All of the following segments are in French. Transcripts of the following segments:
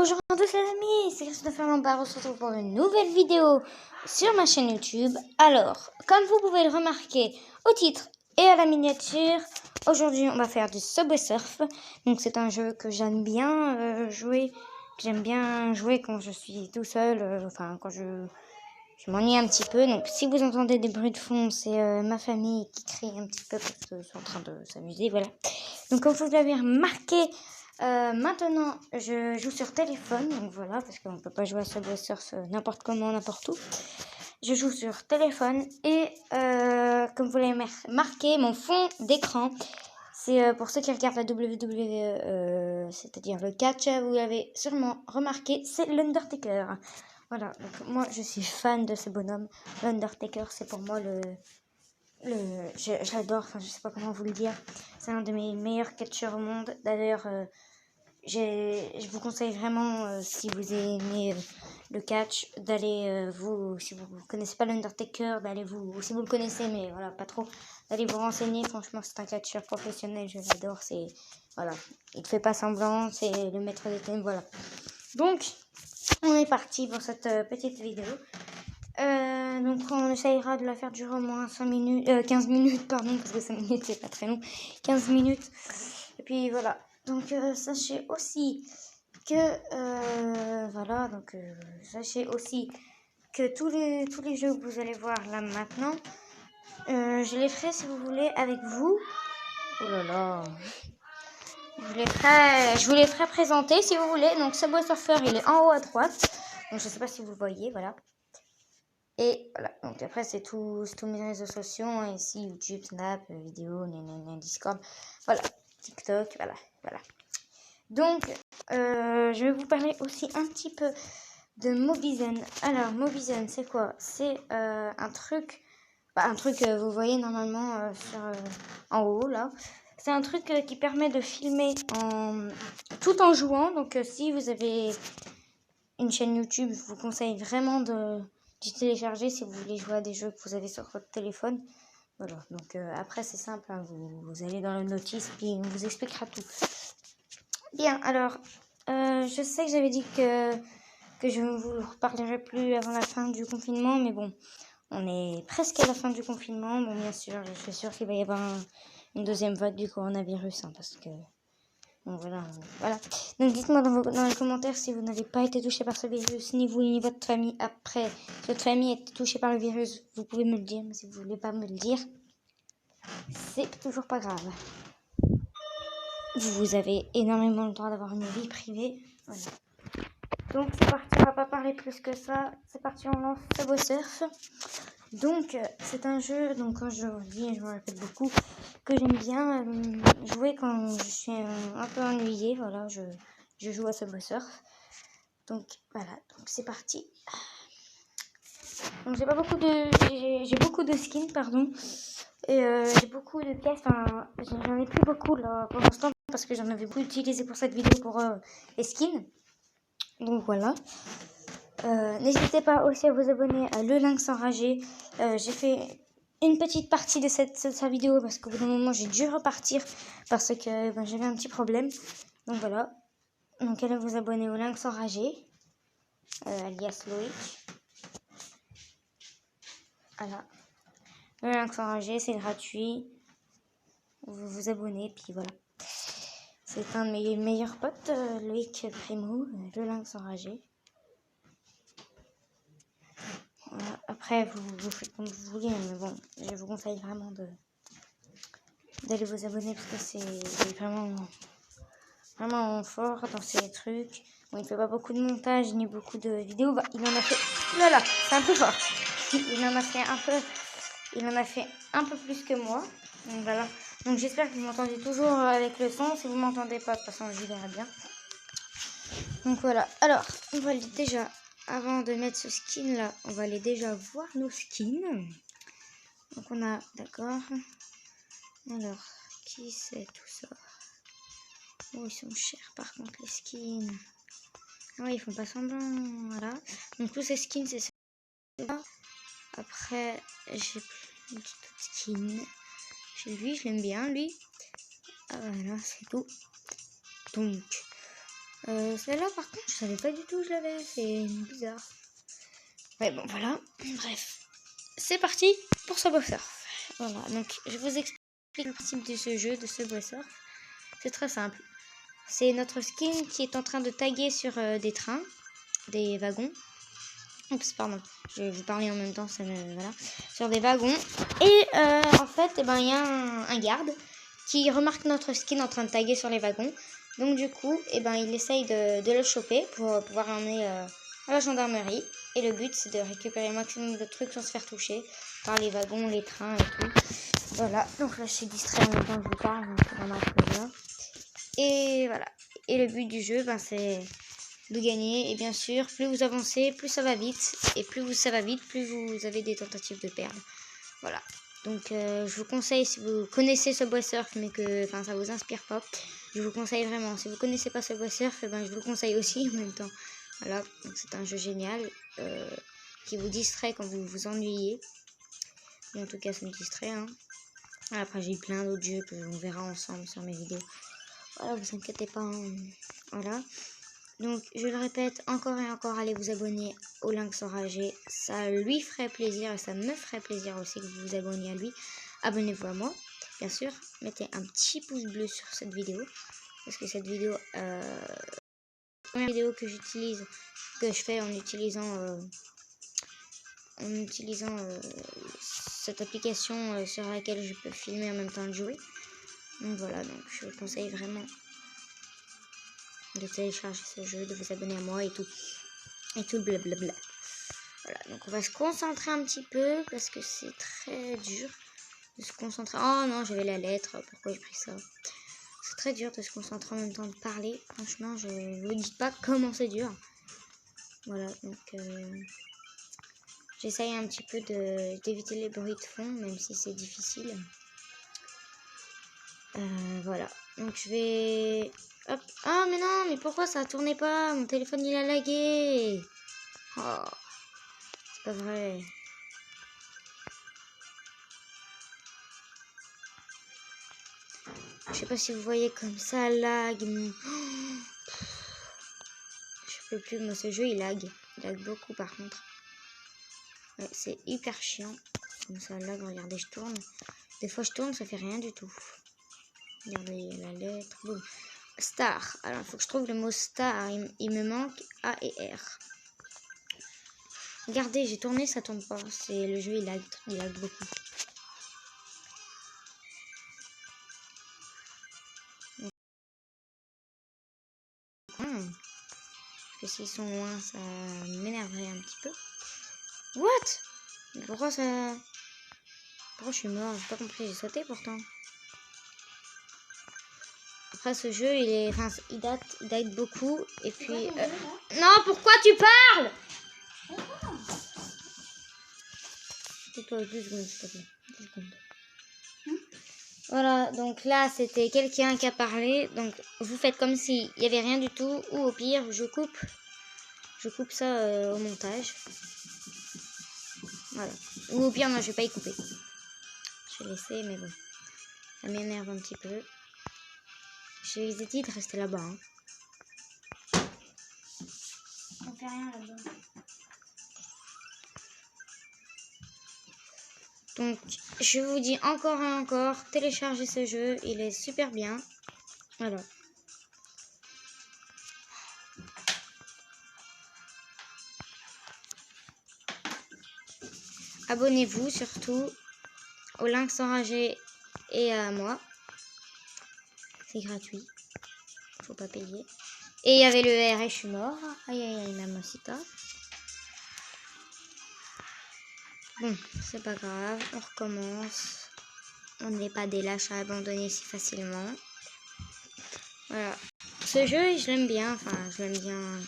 Bonjour à tous les amis, c'est Christophe Lambert, on se retrouve pour une nouvelle vidéo sur ma chaîne YouTube. Alors, comme vous pouvez le remarquer au titre et à la miniature, aujourd'hui on va faire du Subway Surf. Donc c'est un jeu que j'aime bien jouer, quand je suis tout seul, quand je m'ennuie un petit peu. Donc si vous entendez des bruits de fond, c'est ma famille qui crie un petit peu parce qu'ils sont en train de s'amuser, voilà. Donc comme vous l'avez remarqué, maintenant je joue sur téléphone, donc voilà, parce qu'on ne peut pas jouer à Subway Surf n'importe comment, n'importe où. Je joue sur téléphone et comme vous l'avez remarqué, mon fond d'écran, c'est pour ceux qui regardent la WWE, c'est-à-dire le catch, vous l'avez sûrement remarqué, c'est l'Undertaker. Voilà, donc moi je suis fan de ce bonhomme. L'Undertaker, c'est pour moi je l'adore, je sais pas comment vous le dire. C'est un de mes meilleurs catcheurs au monde. D'ailleurs, je vous conseille vraiment, si vous aimez le catch, d'aller si vous connaissez pas l'Undertaker, si vous le connaissez, mais voilà, pas trop, d'aller vous renseigner. Franchement, c'est un catcheur professionnel, je l'adore. Voilà, il fait pas semblant, c'est le maître des thèmes, voilà. Donc, on est parti pour cette petite vidéo. Donc on essayera de la faire durer au moins 15 minutes, pardon, parce que 5 minutes c'est pas très long, 15 minutes, et puis voilà. Donc sachez aussi que, tous les jeux que vous allez voir là maintenant, je les ferai si vous voulez avec vous. Oh là là. Je vous les ferai présenter si vous voulez. Donc Subway Surfer, il est en haut à droite, donc je sais pas si vous le voyez, voilà. Et voilà, donc après c'est tous mes réseaux sociaux, hein, ici YouTube, Snap, vidéo, Discord, voilà, TikTok, voilà. Donc, je vais vous parler aussi un petit peu de Mobizen. Alors, Mobizen, c'est quoi? C'est un truc, vous voyez normalement en haut, là. C'est un truc qui permet de filmer tout en jouant. Donc, si vous avez une chaîne YouTube, je vous conseille vraiment d'y télécharger si vous voulez jouer à des jeux que vous avez sur votre téléphone. Voilà, donc après c'est simple, hein, vous allez dans la notice puis on vous expliquera tout. Bien, alors, je sais que j'avais dit que je ne vous reparlerai plus avant la fin du confinement, mais bon, on est presque à la fin du confinement. Bon, bien sûr, je suis sûre qu'il va y avoir une deuxième vague du coronavirus, hein, parce que... Donc voilà. Donc dites-moi dans les commentaires si vous n'avez pas été touché par ce virus, ni vous ni votre famille. Après, si votre famille est touchée par le virus, vous pouvez me le dire, mais si vous ne voulez pas me le dire, c'est toujours pas grave. Vous avez énormément le droit d'avoir une vie privée. Voilà. Donc c'est parti, on va pas parler plus que ça. C'est parti, on lance Subway Surf. Donc c'est un jeu, donc quand je vous dis, je me répète beaucoup, que j'aime bien jouer quand je suis un peu ennuyée. Voilà, je joue à Subway Surf. Donc voilà, donc c'est parti. Donc j'ai beaucoup de skins, pardon. Et j'ai beaucoup de pièces, j'en ai plus beaucoup là pour l'instant parce que j'en avais beaucoup utilisé pour cette vidéo pour les skins. Donc voilà. N'hésitez pas aussi à vous abonner à Le Lynx Enragé. J'ai fait une petite partie de sa vidéo parce qu'au bout d'un moment j'ai dû repartir parce que j'avais un petit problème. Donc voilà. Donc allez vous abonner au Lynx Enragé, alias Loïc. Voilà. Le Lynx Enragé, c'est gratuit. Vous vous abonnez, puis voilà. C'est un de mes meilleurs potes, Loïc Primo, le Lynx Enragé. Voilà. Après, vous faites comme vous voulez, mais bon, je vous conseille vraiment d'aller vous abonner parce que c'est vraiment fort dans ces trucs. Bon, il fait pas beaucoup de montage ni beaucoup de vidéos. Il en a fait. Là, c'est un peu fort. Il en a fait un peu plus que moi. Donc voilà. Donc j'espère que vous m'entendez toujours avec le son. Si vous m'entendez pas, de toute façon, j'y verrai bien. Donc voilà. Alors, on va aller déjà, avant de mettre ce skin là, on va aller déjà voir nos skins. Donc on a, d'accord. Alors, qui c'est tout ça? Oh, ils sont chers par contre les skins. Ah ouais, ils font pas semblant, voilà. Donc tous ces skins, c'est ça. Après, j'ai plein d'autres skins. J'ai lui, je l'aime bien, lui. Ah voilà, c'est tout. Donc, Celle-là, par contre, je savais pas du tout que je l'avais. C'est bizarre. Ouais, bon, voilà. Bref. C'est parti pour Subway Surf. Voilà, donc je vous explique le principe de ce jeu, de Subway Surf. C'est très simple. C'est notre skin qui est en train de taguer sur des trains, des wagons. Oups, pardon, je vais vous parler en même temps, ça me, voilà. Sur des wagons. Et en fait, eh ben, il y a un garde qui remarque notre skin en train de taguer sur les wagons. Donc du coup, eh ben, il essaye de le choper pour pouvoir l'emmener à la gendarmerie. Et le but, c'est de récupérer le maximum de trucs sans se faire toucher par les wagons, les trains et tout. Voilà, donc là, je suis distrait en même temps que je vous parle, donc c'est vraiment là. Et voilà. Et le but du jeu, ben, c'est de gagner. Et bien sûr, plus vous avancez, plus ça va vite. Et plus ça va vite, plus vous avez des tentatives de perdre. Voilà. Donc, je vous conseille, si vous connaissez Subway Surf, mais que ça vous inspire pas, je vous conseille vraiment. Si vous connaissez pas Subway Surf, ben, je vous le conseille aussi en même temps. Voilà, donc c'est un jeu génial qui vous distrait quand vous vous ennuyez. Et en tout cas, ça me distrait. Hein. Après, j'ai plein d'autres jeux que l'on verra ensemble sur mes vidéos. Voilà, vous inquiétez pas. Hein. Voilà. Donc, je le répète encore et encore, allez vous abonner au Lynx Enragé. Ça lui ferait plaisir et ça me ferait plaisir aussi que vous vous abonniez à lui. Abonnez-vous à moi, bien sûr. Mettez un petit pouce bleu sur cette vidéo. Parce que cette vidéo, la première vidéo que j'utilise, que je fais en utilisant cette application sur laquelle je peux filmer en même temps de jouer. Donc voilà, donc je vous conseille vraiment de télécharger ce jeu, de vous abonner à moi et tout le blablabla. Voilà, donc on va se concentrer un petit peu parce que c'est très dur de se concentrer. Oh non, j'avais la lettre, pourquoi j'ai pris ça? C'est très dur de se concentrer en même temps de parler. Franchement, je ne vous dis pas comment c'est dur. Voilà, donc j'essaye un petit peu d'éviter les bruits de fond, même si c'est difficile. Voilà, donc je vais... Hop. Ah mais non, mais pourquoi ça tournait pas? Mon téléphone il a lagué. Oh, c'est pas vrai. Je sais pas si vous voyez comme ça lag. Je peux plus, moi ce jeu il lag beaucoup par contre. Ouais, c'est hyper chiant. Comme ça lag, regardez, je tourne. Des fois je tourne, ça fait rien du tout. Regardez la lettre. Boum. Star. Alors il faut que je trouve le mot star. Il me manque A et R. Regardez, j'ai tourné, ça tourne pas. C'est le jeu il lag beaucoup. Parce que s'ils sont loin, ça m'énerverait un petit peu. What? Pourquoi ça... Pourquoi je suis mort? J'ai pas compris, j'ai sauté pourtant. Après ce jeu, il date beaucoup. Et puis... Non, pourquoi tu parles? Tais-toi 2 secondes, s'il te plaît. 2 secondes. Voilà, donc là, c'était quelqu'un qui a parlé. Donc, vous faites comme s'il n'y avait rien du tout. Ou au pire, je coupe ça au montage. Voilà. Ou au pire, non, je vais pas y couper. Je vais laisser, mais bon. Ça m'énerve un petit peu. Je vous ai dit de rester là-bas. Hein. On fait rien là-bas. Donc, je vous dis encore et encore, téléchargez ce jeu. Il est super bien. Voilà. Abonnez-vous surtout au Lynx Enragé et à moi. C'est gratuit. Faut pas payer. Et il y avait le R et je suis mort. Aïe aïe aïe, la mosita. Bon, c'est pas grave. On recommence. On n'est pas des lâches à abandonner si facilement. Voilà. Ce jeu, je l'aime bien. Enfin, je l'aime bien.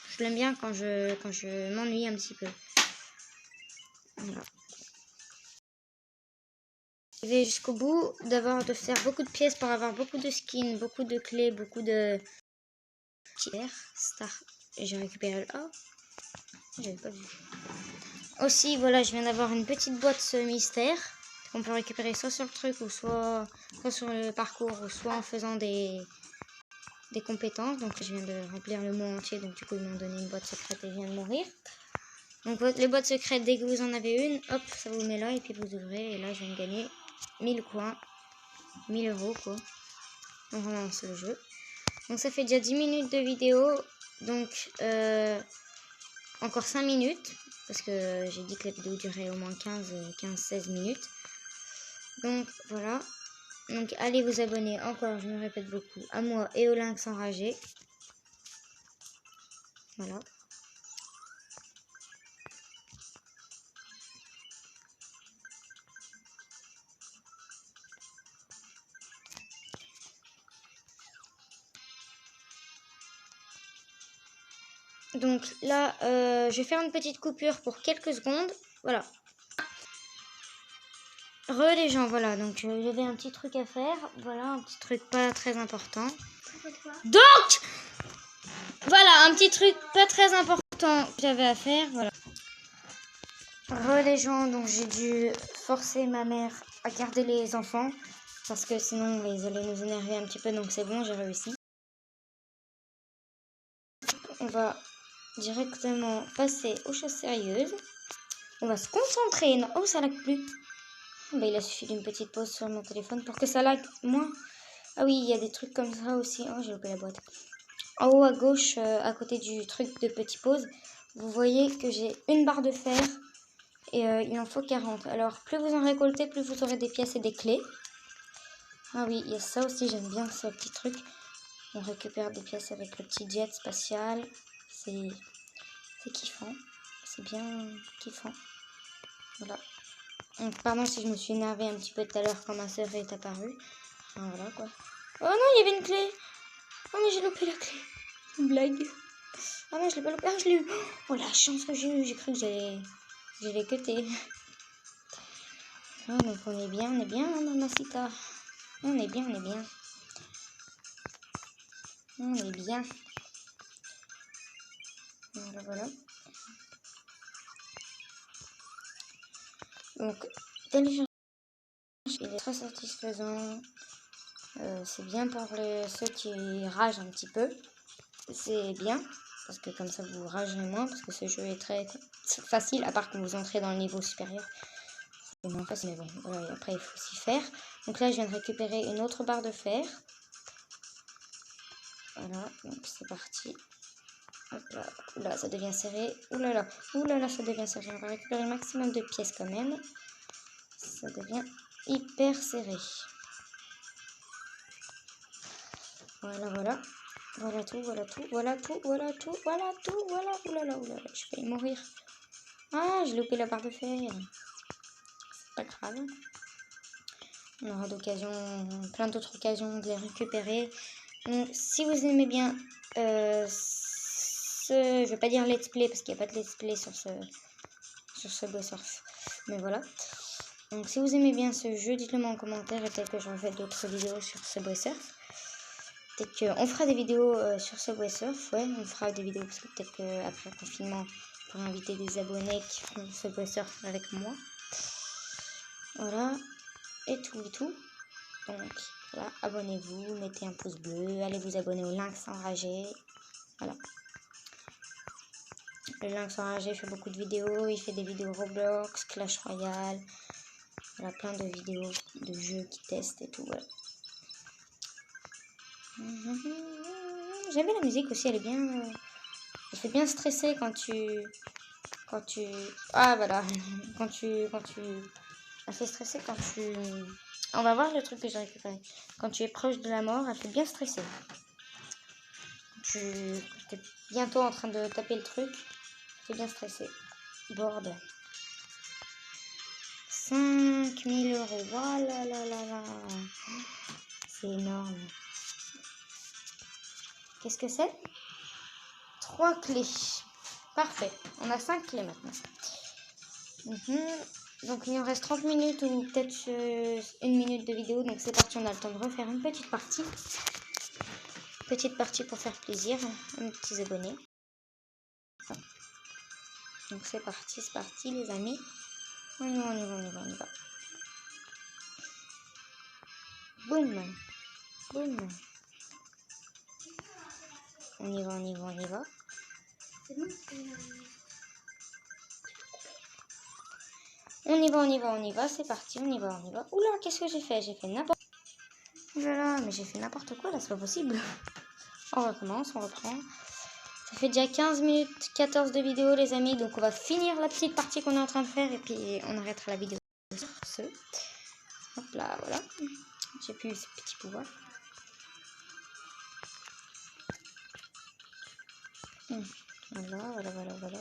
Je l'aime bien quand je m'ennuie un petit peu. Voilà. Je vais jusqu'au bout de faire beaucoup de pièces pour avoir beaucoup de skins, beaucoup de clés, beaucoup de star. Et j'ai récupéré le A. J'avais pas vu. Aussi, voilà, je viens d'avoir une petite boîte mystère qu'on peut récupérer soit sur le truc ou soit sur le parcours ou soit en faisant des des compétences. Donc je viens de remplir le mot entier, donc du coup ils m'ont donné une boîte secrète et je viens de mourir. Donc les boîtes secrètes, dès que vous en avez une, hop, ça vous met là et puis vous ouvrez. Et là, je viens de gagner 1000 coins, 1000 € quoi. On relance le jeu. Donc ça fait déjà 10 minutes de vidéo. Donc encore 5 minutes. Parce que j'ai dit que la vidéo durait au moins 15-16 minutes. Donc voilà. Donc allez vous abonner encore, je me répète beaucoup, à moi et au lynx enragé. Voilà. Donc là, je vais faire une petite coupure pour quelques secondes. Voilà. Les gens, voilà. Donc j'avais un petit truc à faire. Voilà, un petit truc pas très important. Donc, voilà, un petit truc pas très important que j'avais à faire. Voilà. Les gens, donc j'ai dû forcer ma mère à garder les enfants. Parce que sinon, ils allaient nous énerver un petit peu. Donc c'est bon, j'ai réussi. On va directement passer aux choses sérieuses. On va se concentrer. Non, oh, ça lag plus. Bah, il a suffi d'une petite pause sur mon téléphone pour que ça lag moins. Ah oui, il y a des trucs comme ça aussi. Oh, j'ai loupé la boîte. En haut à gauche, à côté du truc de petite pause, vous voyez que j'ai une barre de fer et il en faut 40. Alors, plus vous en récoltez, plus vous aurez des pièces et des clés. Ah oui, il y a ça aussi, j'aime bien ce petit truc. On récupère des pièces avec le petit jet spatial. C'est kiffant. C'est bien kiffant. Voilà. Donc, pardon si je me suis énervée un petit peu tout à l'heure quand ma sœur est apparue. Enfin, voilà quoi. Oh non, il y avait une clé. Oh mais j'ai loupé la clé. Une blague. Ah non, je l'ai pas loupé. Ah, je l'ai eu. Oh la chance que j'ai eu. J'ai cru que j'allais cuter. Ah, donc on est bien, mamacita. On est bien, on est bien. On est bien. Voilà, voilà. Donc, télécharger, il est très satisfaisant. C'est bien pour ceux qui ragent un petit peu. C'est bien, parce que comme ça vous ragerez moins, parce que ce jeu est très facile, à part quand vous entrez dans le niveau supérieur. C'est moins facile, mais bon, voilà, et après il faut s'y faire. Donc là, je viens de récupérer une autre barre de fer. Voilà, donc c'est parti. Hop là, oula, ça devient serré. Oulala, oulala, ça devient serré. On va récupérer le maximum de pièces quand même. Ça devient hyper serré. Voilà, voilà. Voilà tout, voilà tout, voilà tout, voilà tout, voilà tout, voilà. Oulala, oulala, je vais mourir. Ah, j'ai loupé la barre de fer. C'est pas grave. On aura plein d'autres occasions de les récupérer. Donc, si vous aimez bien je vais pas dire let's play parce qu'il n'y a pas de let's play sur Subway Surf. Mais voilà. Donc, si vous aimez bien ce jeu, dites-le moi en commentaire et peut-être que j'en fais d'autres vidéos sur Subway Surf. Peut-être qu'on fera des vidéos sur Subway Surf. Ouais, on fera des vidéos parce que peut-être qu'après le confinement, on pourra inviter des abonnés qui feront Subway Surf avec moi. Voilà. Et tout, et tout. Donc, voilà, abonnez-vous, mettez un pouce bleu, allez vous abonner au Lynx Enragé. Voilà. Le Lynx Enragé fait beaucoup de vidéos, il fait des vidéos Roblox, Clash Royale. Voilà, plein de vidéos de jeux qu'il teste et tout, voilà. J'aime bien la musique aussi, elle est bien... elle fait bien stresser quand tu... Ah, voilà. Quand tu... Elle fait stresser quand tu... On va voir le truc que j'ai récupéré. Quand tu es proche de la mort, elle fait bien stresser. Tu es bientôt en train de taper le truc. C'est bien stressé. Board. 5000 €. Voilà, là, là, là. C'est énorme. Qu'est-ce que c'est? 3 clés. Parfait. On a 5 clés maintenant. Donc il nous reste 30 minutes ou peut-être 1 minute de vidéo. Donc c'est parti, on a le temps de refaire une petite partie. Petite partie pour faire plaisir à mes petits abonnés. Donc c'est parti les amis. On y va, on y va, on y va, on y va. Boum, boum. On y va, on y va, on y va. C'est bon, On y va, on y va, on y va. C'est parti, on y va, on y va. Oula, qu'est-ce que j'ai fait? J'ai fait n'importe quoi. Oulala, mais j'ai fait n'importe quoi là, c'est pas possible. On recommence, on reprend. Ça fait déjà 15 minutes 14 de vidéo les amis, donc on va finir la petite partie qu'on est en train de faire et puis on arrêtera la vidéo sur ce. Hop là, voilà. J'ai plus ce petit pouvoir. Voilà, voilà, voilà, voilà.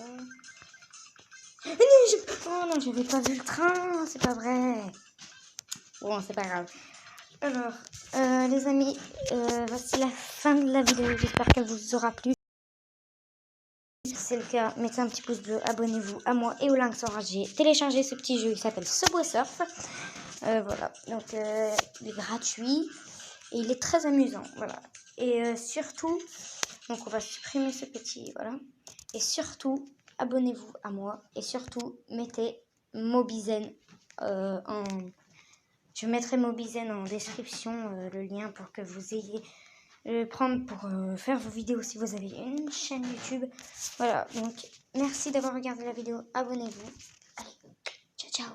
Oh non, j'avais pas vu le train, c'est pas vrai. Bon, c'est pas grave. Alors, les amis, voici la fin de la vidéo. J'espère qu'elle vous aura plu. Si c'est le cas, mettez un petit pouce bleu, abonnez-vous à moi et au Lynx Enragé. Téléchargez ce petit jeu, il s'appelle Subway Surf. Voilà, donc il est gratuit et il est très amusant. Voilà, et surtout, donc on va supprimer ce petit, voilà. Et surtout, abonnez-vous à moi et surtout, mettez Mobizen en... Je mettrai Mobizen en description, le lien pour que vous ayez le prendre pour faire vos vidéos si vous avez une chaîne YouTube. Voilà, donc merci d'avoir regardé la vidéo. Abonnez-vous. Allez, ciao, ciao.